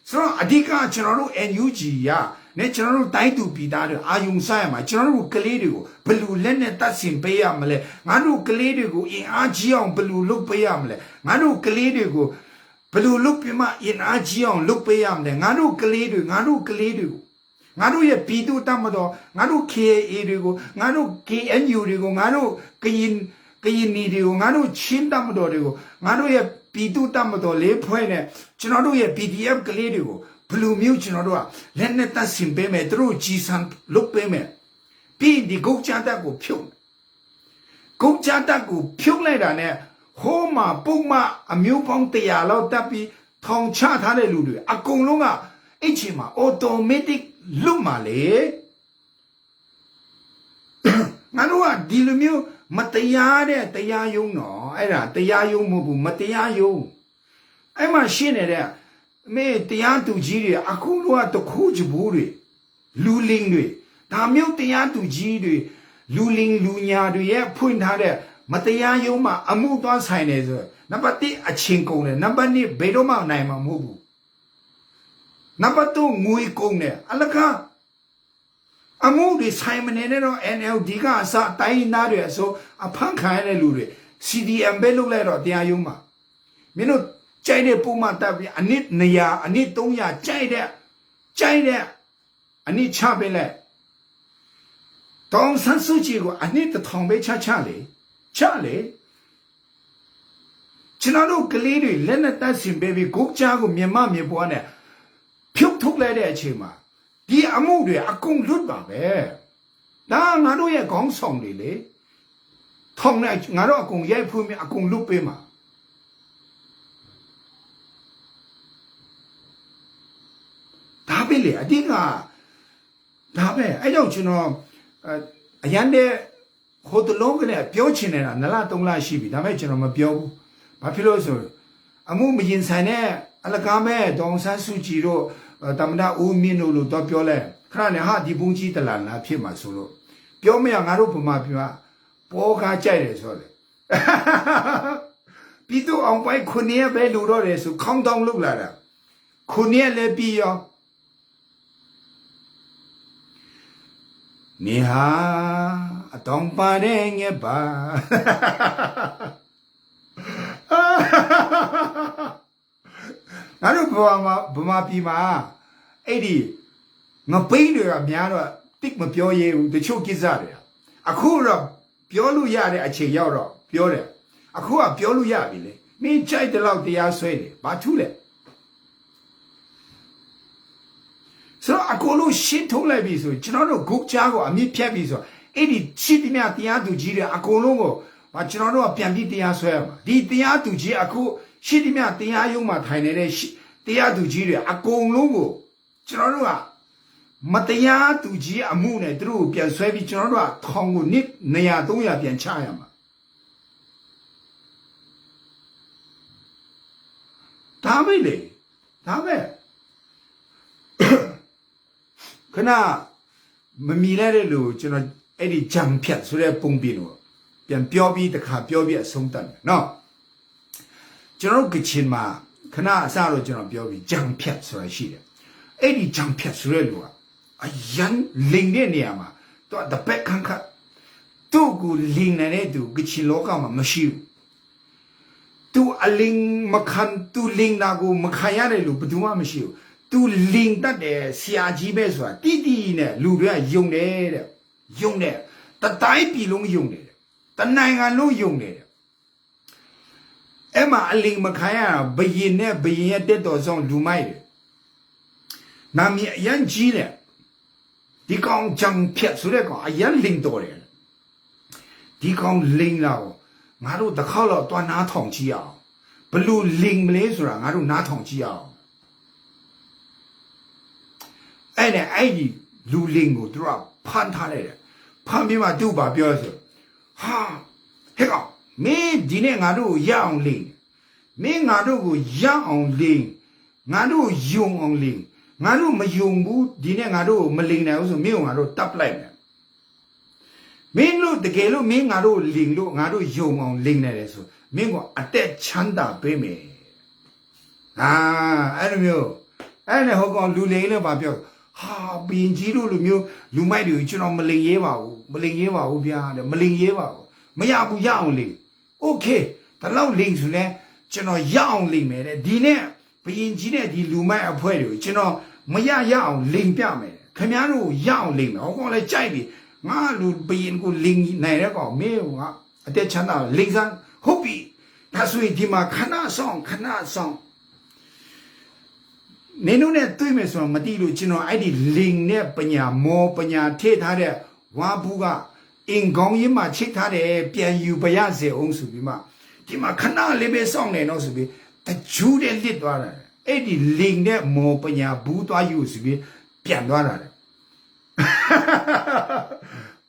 Speaker 1: ဆိုတော့အဓိကကျွန်တော်တို့ NUG ရနဲ့ကျွန်တော်တို့တိုင်းသူပြည်သားတွေအာယုံဆိုင်ရမှာကျွန်တော်တို့ကလေးတွေကိုဘယ်လိုလက်နဲ့တတ်ဆင်ပေးရမလဲငါတို့ကလေးတွေကိုအင်အားကြီးအောင်ဘယ်လိုလုပ်ပေးရမလဲငါတို့ကလေးတွေကိုဘယ်လိုလုပ်ပြမအင်အားကြီးအောင်လုပ်ပေးရမလဲငါတို့ကလေးတွေကိုငါတို့ရဲ့ပြည်သူတတ်မတော်ငါတို့ KA တွေကိုငါတို့ KNU တွေကိုငါတို့ကရင်နီတွေကိုငါတို့ချင်းတတ်မတော်တွေကိုငါတို့ရဲ့ပြည်သူတတ်မတော်လေးဖွဲ့နဲ့ကျွန်တော်တို့ရဲ့ PDF ကလေးတွေကိုဘလူမျိုးကျွန်တော်တို့ကလက်နဲ့တတ်ဆင်ပေးမယ်သူတို့ကြီးစံလုပ်ပေးမယ်ပြီးဒီကုတ်ချတက်ကိုဖြုတ်ကုတ်ချတက်ကိုဖြုတ်လိုက်တာနဲ့ဟိုးမှာပုံမှအမျိုးပေါင်း100လောက်တက်ပြီးထောင်ချထားတဲ့လူတွေအကုန်လုံးကအဲ့ချိန်မှာ automatic လွတ်မှာလေငါတို့ကဒီလိုမျိုးမတရားတဲ့တရားယုံတော့အဲ့ဒါတရားယုံမဟုတ်ဘူးမတရားယုံအဲ့မှာရှင်းနေတဲ့မေတရားသူကြီးတွေအခုလောကတခုချဘူးတွေလူလင်းတွေဒါမျိုးတရားသူကြီးတွေလူလင်းလူညာတွေရဲ့ဖွင့်ထားတဲ့မတရားယုံမှာအမှုသွားဆိုင်နေဆိုနံပါတ်1အချင်းကုန်တယ်နံပါတ်2ဘယ်တော့မှနိုင်မှာမဟုတ်ဘူးနံပါတ်3ငွေကုန်တယ်အလကားအမှုတွေဆိုင်မနေနဲ့တော့ NLD ကအစတိုင်းသားတွေအစိုးအဖမ်းခံရတဲ့လူတွေ CDM ပဲလုပ်လိုက်တော့တရားယုံမှာမင်းတို့ကြိုက်တဲ့ပုံမှန်တပ်ပြီးအနည်း200အနည်း300ကြိုက်တဲ့အနည်းချပေးလိုက်တောင်ဆန်းစုကြည်ကိုအနည်း1000ပဲချလေကျွန်တော်တို့ကလေးတွေလက်နဲ့တက်ဆင်ပေးပြီးကိုကြားကိုမြန်မာမြေပွားနဲ့ဖြုတ်ထုတ်လိုက်တဲ့အချိန်မှာဒီအမှုတွေအကုန်လွတ်ပါပဲဒါငါတို့ရဲ့ခေါင်းဆောင်တွေလေထောင်လိုက်ငါတို့အကုန်ရိုက်ဖွင့်ပြီးအကုန်လွတ်ပေးမှာဒါပဲလေအတိကဒါပဲအဲ့ကြောင့်ကျွန်တော်အရန်တဲ့ဟိုတလုံးကလေးပြောချင်နေတာ2လ3လရှိပြီဒါပေမဲ့ကျွန်တော်မပြောဘူးဘာဖြစ်လို့ဆိုအမှုမရင်ဆိုင်တဲ့အလကားမဲ့ဒေါန်ဆန်းစုကြည်တို့တမနာဦးမင်းတို့လို့တော့ပြောလဲခဏနဲ့ဟာဒီဘုံကြီးတလာလားဖြစ်မှာဆိုလို့ပြောမရငါတို့ဗမာပြည်မှာပေါ်ကားကြိုက်တယ်ဆိုတယ်ပြီးတော့အောင်ပိုင်ခုနှစ်ရက်ပဲလူတော့တယ်ဆိုခေါင်းတောင်းလုပ်လာတာခုနှစ်ရက်လည်းပြီးရောနေဟာအတောင်ပါတဲ့ငယ်ပါငါတို့ဗမာပြည်မှာအဲ့ဒီငပိန်းတွေကများတော့တိတ်မပြောရဘူးတချို့ကိစ္စတွေအခုတော့ပြောလို့ရတဲ့အချိန်ရောက်တော့ပြောတယ်အခုကပြောလို့ရပြီလေ မင်းကြိုက်တဲ့လောက်တရားဆွဲတယ်ဘာထူးလဲဆိုတော့အကုန်လုံးရှင်းထုတ်လိုက်ပြီဆိုကျွန်တော်တို့ဂုတ်ကြားကိုအမြင့်ဖြတ်ပြီဆိုအဲ့ဒီရှိသမျှတရားသူကြီးတွေအကုန်လုံးကိုကျွန်တော်တို့ကပြန်ပြီးတရားဆွဲရမှာဒီတရားသူကြီးအခုရှိသမျှတရားရုံးမှာထိုင်နေတဲ့တရားသူကြီးတွေအကုန်လုံးကိုကျွန်တော်တို့ကမတရားသူကြီးအမှုနဲ့သူတို့ကိုပြန်ဆွဲပြီးကျွန်တော်တို့ကထောင်ကိုနှစ်200 300ပြန်ချရမှာဒါပဲလေဒါပဲခဏမမီလဲတဲ့လူကျွန်တော်အဲ့ဒီဂျံဖြတ်ဆိုတဲ့ပုံပြင်ကိုပြန်ပြောပြီးတခါပြောပြီးအဆုံးတတ်တယ်နော်ကျွန်တော်ကချင်မှာခဏအစတော့ကျွန်တော်ပြောပြီးဂျံဖြတ်ဆိုတာရှိတယ်အဲ့ဒီဂျံဖြတ်ဆိုတဲ့လူကအရန်လိန်တဲ့နေရာမှာတော့တပက်ခန့်ခတ်သူ့ကိုလိန်နေတဲ့သူကချင်လောကမှာမရှိဘူးသူအလင်းမခံသူလင်းတာကိုမခံရတဲ့လူဘယ်သူမှမရှိဘူးသူလင်းတတ်တယ်ဆရာကြီးပဲဆိုတာတိတိနဲ့လူတွေကယုံတယ်တဲ့ယုံတယ်တတိုင်းပြည်လုံးယုံတယ်တနိုင်ငံလုံးယုံတယ်အဲ့မှာအလင်းမခံရဘယင်နဲ့ဘယင်ရဲ့တက်တော်ဆောင်လူမိုက်တယ်နာမည်အရန်ကြီးတယ်ဒီကောင်ဂျံဖြတ်ဆိုတဲ့ကောင်အရန်လင်းတော်တယ်ဒီကောင်လင်းလာငါတို့တစ်ခေါက်တော့တွားနားထောင်ကြည့်အောင်ဘလို့လင်းမလဲဆိုတာငါတို့နားထောင်ကြည့်အောင်အဲ့နဲ့အဲ့ဒီလူလင်းကိုသူကဖမ်းထားလိုက်တယ်ဖမ်းပြီးမှသူ့ဘာပြောဆိုဟာဟဲ့ကောင်မင်းဒီနေ့ငါတို့ရအောင်လင်းမင်းငါတို့ကိုရအောင်လင်းငါတို့ယုံအောင်လင်းငါတို့မယုံဘူးဒီနေ့ငါတို့မလင်းနိုင်ဘူးဆိုမင်းကငါတို့တပ်လိုက်မယ်မင်းတို့တကယ်လို့မင်းငါတို့လင်းလို့ငါတို့ယုံအောင်လင်းနေတယ်ဆိုမင်းကအတက်ချမ်းသာပေးမယ်အဲ့လိုမျိုးအဲ့နဲ့ဟောကောင်လူလင်းလည်းဘာပြောဟာပင်ကြီးတို့လူမျိုးလူမိုက်တွေကျွန်တော်မလင်ရဲပါဘူးမလင်ရဲပါဘူးဗျာတဲ့မလင်ရဲပါဘူးမရဘူးရအောင်လင်โอเคဒါလောက်လင်ဆိုလဲကျွန်တော်ရအောင်လင်မယ်တဲ့ဒီနဲ့ဘရင်ကြီးတဲ့ဒီလူမိုက်အဖွဲ့တွေကိုကျွန်တော်မရအောင်လင်ပြမယ်ခင်ဗျားတို့ရအောင်လင်မယ်ဟောကောင်လည်းကြိုက်ပြီငါလူဘရင်ကိုလင်နိုင်တဲ့ကောင်မင်းကအတက်ချမ်းသာလင်စမ်းဟုတ်ပြီဒါဆိုရင်ဒီမှာခဏဆောင်နင်တို့နဲ့တွေ့မယ်ဆိုတော့မတိလို့ကျွန်တော်အဲ့ဒီလင်နဲ့ပညာမောပညာထည့်ထားတဲ့ဝါဘူးကအင်ကောင်းရင်မှချိတ်ထားတယ်ပြန်ယူပရစေအောင်ဆိုပြီးမှဒီမှာခဏလေးပဲစောင့်နေတော့ဆိုပြီးတကျူးတဲ့လစ်သွားတာအဲ့ဒီလင်နဲ့မောပညာဘူးသွားယူဆိုပြီးပြန်သွားတာ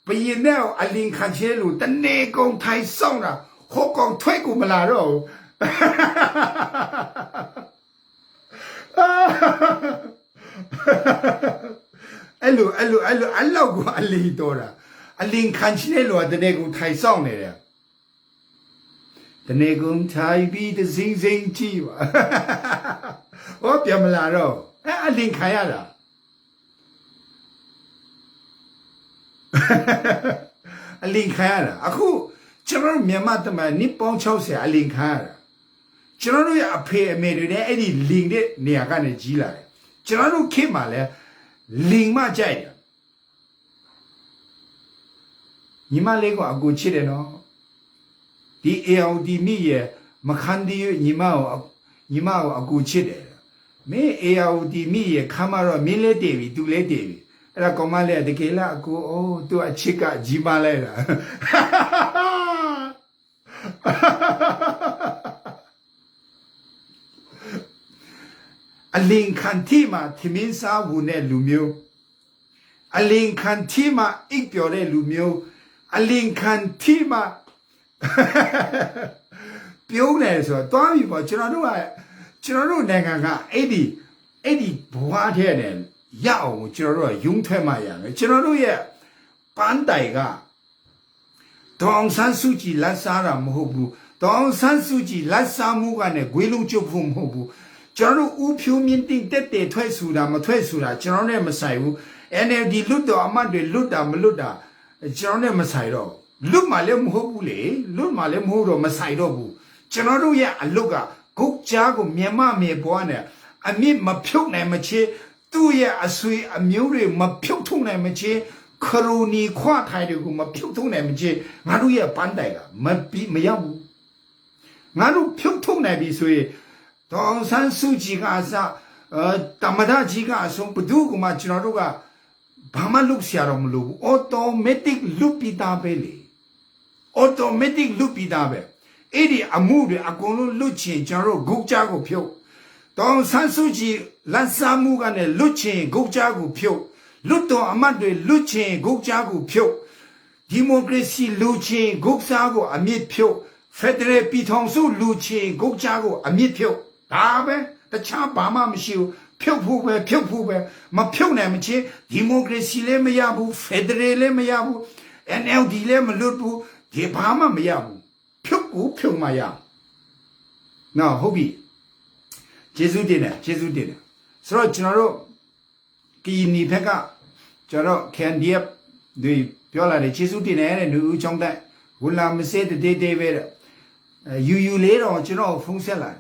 Speaker 1: ဘယင်းနဲ့အလင်ခံချဲလို့တနေကုန်ထိုင်စောင့်တာဟောကောင်ထွဲကိုမလာတော့အဲ့လိုအလောက်ကိုအလီတော်တာအလင်ခံချင်တဲ့လူကတနေ့ကုန်ထိုင်ဆောင်နေတယ်တနေ့ကုန်ထိုင်ပြီးတစင်းစင်းကြည့်ပါဟောပြန်မလာတော့အလင်ခံရတာအလင်ခံရတာအခုကျွန်တော်မြန်မာတမန်နှစ်ပေါင်း60အလင်ခံရတာကျွန်တော်တို့ရဲ့အဖေအမေတွေနဲ့အဲ့ဒီလင်တဲ့နေရာကနေကြီးလာတယ်ကျွန်တော်တို့ခေတ်မှာလဲလင်မကြိုက်တယ်ညီမလေးကအကူချစ်တယ်နော်ဒီ AOD မိရဲ့မခန်းဒီညီမကိုအကူချစ်တယ်မင်း AOD မိရဲ့ခမ်းမတော့မင်းလဲတည်ပြီသူလဲတည်ပြီအဲ့ဒါကောင်မလေးတကယ်လားအကူအိုးသူအချစ်ကကြီးပါလိုက်တာအလင်ခံတီမှာထမင်းစားဝင်တဲ့လူမျိုးအလင်ခံတီမှာအိပ်ပျော်တဲ့လူမျိုးအလင်ခံတီမှာပြုံးတယ်ဆိုတော့တွားပြီပေါ့ကျွန်တော်တို့နိုင်ငံကအဲ့ဒီဘဝထဲနဲ့ရအောင်ကျွန်တော်တို့ကယုံထွက်မှရမယ်ကျွန်တော်တို့ရဲ့ပန်းတိုင်ကဒေါအောင်ဆန်းစုကြည်လက်စားတာမဟုတ်ဘူးဒေါအောင်ဆန်းစုကြည်လက်စားမှုကလည်းဂွေးလုံးကျုပ်ဖို့မဟုတ်ဘူးကျွန်တော်တို့ဦးဖြိုးမြင့်တင်တက်တယ်ထွက်ဆူတာမထွက်ဆူတာကျွန်တော်နဲ့မဆိုင်ဘူး NLD လွတ်တော်အမတ်တွေလွတ်တာမလွတ်တာကျွန်တော်နဲ့မဆိုင်တော့လွတ်မှလည်းမဟုတ်ဘူးလေလွတ်မှလည်းမဟုတ်တော့မဆိုင်တော့ဘူးကျွန်တော်တို့ရဲ့အလုတ်ကဂုတ်ကြားကိုမြန်မာမြေပွားနေအမြင့်မဖြုတ်နိုင်မချေသူ့ရဲ့အဆွေအမျိုးတွေမဖြုတ်ထုတ်နိုင်မချေခရိုနီခွားထိုင်တွေကိုမဖြုတ်ထုတ်နိုင်မချေငါတို့ရဲ့ပန်းတိုင်ကမရောက်ဘူး ငါတို့ဖြုတ်ထုတ်နိုင်ပြီဆိုရင်ဒေါ်ဆန်းစုကြည်ကအစတမဒကြီးကအဆုံးဘဒုကမှကျွန်တော်တို့ကဘာမှလုပ်ဆရာတော့မလိုဘူး automatic လုပိတာပဲလေ automatic လုပိတာပဲအဲ့ဒီအမှုတွေအကုန်လုံးလွတ်ချင်ကျွန်တော်တို့ဂုတ်ကြားကိုဖြုတ်ဒေါ်ဆန်းစုကြည်လက်စားမှုကနေလွတ်ချင်ဂုတ်ကြားကိုဖြုတ်လွတ်တော်အမတ်တွေလွတ်ချင်ဂုတ်ကြားကိုဖြုတ်ဒီမိုကရေစီလူချင်းဂုတ်စားကိုအမြင့်ဖြုတ်ဖက်ဒရယ်ပြည်ထောင်စုလူချင်းဂုတ်ကြားကိုအမြင့်ဖြုတ်ဒါပဲတခြားဘာမှမရှိဘူးဖြုတ်ဖို့ပဲဖြုတ်ဖို့ပဲမဖြုတ်နိုင်မချင်းဒီမိုကရေစီလည်းမရဘူးဖက်ဒရယ်လည်းမရဘူး NLD လည်းမလွတ်ဘူးဒီဘာမှမရဘူးဖြုတ်ကိုဖြုတ်မှရနော်ဟုတ်ပြီကျေးဇူးတင်တယ်ကျေးဇူးတင်တယ်ဆိုတော့ကျွန်တော်တို့ကီနီဖက်ကကျွန်တော်ကန်ဒီယပ်ဒီပြောလာတယ်ကျေးဇူးတင်တယ်တဲ့လူဦးချောင်းတက်ဝလာမစဲတဲ့တေးတေးပဲတဲ့ယူလေးတော့ကျွန်တော်ဖုန်းဆက်လာ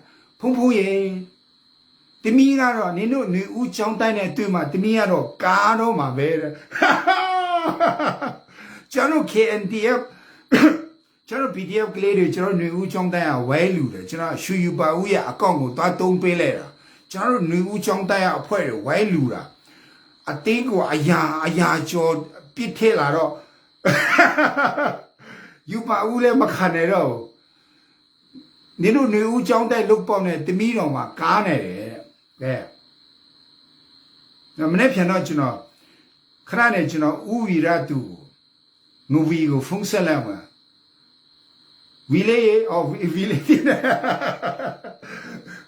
Speaker 1: ဖုန်းဖိုးရေတမီးကတော့နင်တို့လူဦးချောင်းတိုက်နဲ့တွေ့မှတမီးကတော့ကားတော့မှာပဲတဲ့ကျွန်တော် KNDF ကျွန်တော် PDF ကလေးတွေကျွန်တော်လူဦးချောင်းတိုက်ရဝဲလူတယ်ကျွန်တော်ရှူယူပါဦးရဲ့အကောင့်ကိုသွားတုံးပေးလိုက်တာကျွန်တော်လူဦးချောင်းတိုက်ရအဖွဲ့တွေဝဲလူတာအတင်းကိုအရာကျော်ပြစ်ထည့်လာတော့ယူပါဦးလည်းမခံနိုင်တော့နင်တို့နေဦးចောင်းတိုက်လုတ်ပေါက်နဲ့တမီးတော်မှာကားနေတယ်တဲ့မနေ့ပြန်တော့ကျွန်တော်ခဏနဲ့ကျွန်တော်ဥဝီရတူငူဗီကိုဖုန်းဆက်လိုက်မှာဝီလေးအော်ဝီလေး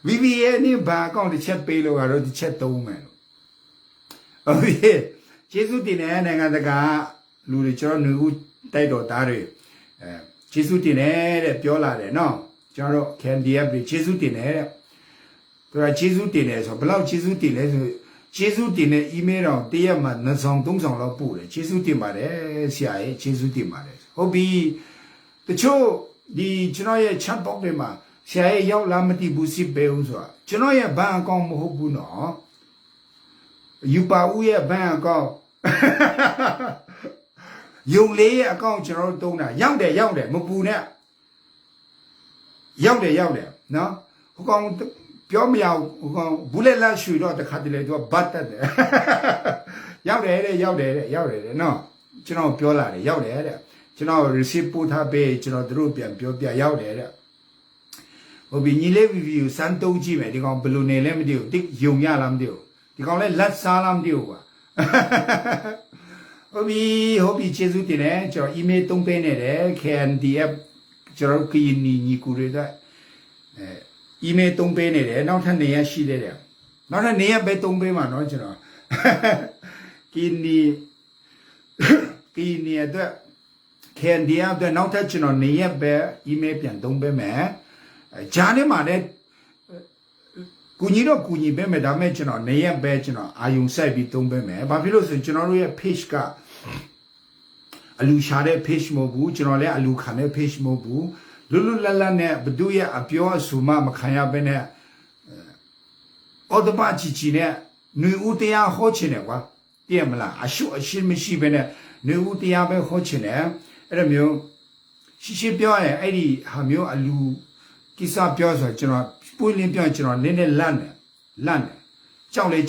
Speaker 1: ဝီဗီရဲ့နေဘာအကောင့်တစ်ချက်ပေးလို့ကတော့တစ်ချက်သုံးမယ်ဟုတ်ပြီကျေးဇူးတင်တဲ့နိုင်ငံတကာလူတွေကျွန်တော်နေဦးတိုက်တော်သားတွေကျေးဇူးတင်တယ်တဲ့ပြောလာတယ်နော်ကျွန်တော်ကန်ဒီယပ်တွေကျေးဇူးတင်တယ်တဲ့သူကကျေးဇူးတင်တယ်ဆိုဘယ်လောက်ကျေးဇူးတင်လဲဆိုကျေးဇူးတင်တဲ့ email တော့တရက်မှ2ဆောင်3ဆောင်လောက်ပို့တယ်ကျေးဇူးတင်ပါတယ်ဆရာရဲ့ကျေးဇူးတင်ပါတယ်ဟုတ်ပြီတချို့ဒီကျွန်တော်ရဲ့ chat box တွေမှာဆရာရဲ့ရောက်လာမသိဘူးစစ်ပဲဦးဆိုတာကျွန်တော်ရဲ့ဘဏ်အကောင့်မဟုတ်ဘူးနော်ယူပါဦးရဲ့ဘဏ်အကောင့်ယုံလေးရဲ့အကောင့်ကျွန်တော်တို့တုံးတာရောက်တယ်မပူနဲ့ရောက်တယ်နော်ဟိုကောင်ပြောမရဟိုကောင်ဘူးလက်လက်ရှူတော့တခါတလေသူကဘတ်တက်တယ်ရောက်တယ်နော်ကျွန်တော်ပြောလာတယ်ရောက်တယ်တဲ့ကျွန်တော် receipt ပို့ထားပေးကျွန်တော်တို့ပြန်ပြောပြရောက်တယ်တဲ့ဟိုဘီညီလေး review စမ်းတုံးကြည့်မယ်ဒီကောင်ဘယ်လိုနေလဲမသိဘူးတိယုံရလားမသိဘူးဒီကောင်လည်းလက်စားလားမသိဘူးကွာဟုတ်ပြီကျေးဇူးတင်တယ်ကျွန်တော် email တုံးပေးနေတယ် KNDF ကျွန်တော်ကီနီညီကူတွေကemail တုံးပေးနေတယ်နောက်ထပ်နေရရှိသေးတယ်နောက်ထပ်နေရပဲတုံးပေးမှာနော်ကျွန်တော်ကီနီအတွက် KNDF အတွက်နောက်ထပ်ကျွန်တော်နေရပဲ email ပြန်တုံးပေးမယ်ဂျာနေမှာလည်းကူညီပေးမယ်ဒါမဲ့ကျွန်တော်နေရပဲကျွန်တော်အာယုံစိုက်ပြီးတုံးပေးမယ်ဘာဖြစ်လို့ဆိုရင်ကျွန်တော်တို့ရဲ့ page ကအလူရှာတဲ့ page မဟုတ်ဘူးကျွန်တော်လည်းအလူခံတဲ့ page မဟုတ်ဘူးလွတ်လပ်နဲ့ဘသူရဲ့အပြောအဆိုမှမခံရဘဲနဲ့အော်တပါချီနဲ့ຫນွေဦးတရားဟောချင်တယ်ကွာတည့်မလားအရှုအရှင်းမရှိဘဲနဲ့ຫນွေဦးတရားပဲဟောချင်တယ်အဲ့လိုမျိုးရှိပြောရင်အဲ့ဒီဟာမျိုးအလူကိစ္စပြောဆိုကျွန်တော်ပွင့်လင်းပြောကျွန်တော်နည်းနည်းလန့်တယ်ကြောက်တယ်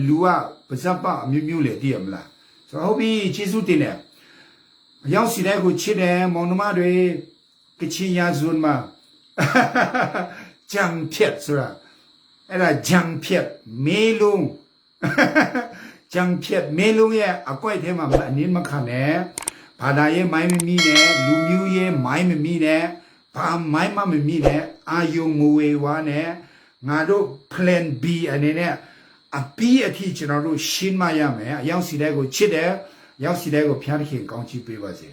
Speaker 1: လူကပါဇက်ပအမျိုးလေတည့်မလားဆိုတော့ဟုတ်ပြီကျေးဇူးတင်တယ်အရောက်စီတဲ့ကိုချစ်တယ်မောင်နှမတွေကချင်ရဇွန်မှာဂျန်ဖြက်ဆိုတာအဲ့ဒါဂျန်ဖြက်မေလုံးဂျန်ဖြက်မေလုံးရဲ့အကွက်ထဲမှာအနည်းမခံနဲ့ဘာသာရေးမိုင်းမမီနဲ့လူမျိုးရေးမိုင်းမမီနဲ့ဘာမိုင်းမမမီနဲ့အာယုံငွေဝါနဲ့ငါတို့ plan B အနေနဲ့အပီးအထိကျွန်တော်တို့ရှင်းမရမယ်အရောက်စီတဲ့ကိုချစ်တယ်ရောက်စီတဲ့ကိုဖျားသခင်ကောင်းချီးပေးပါစေ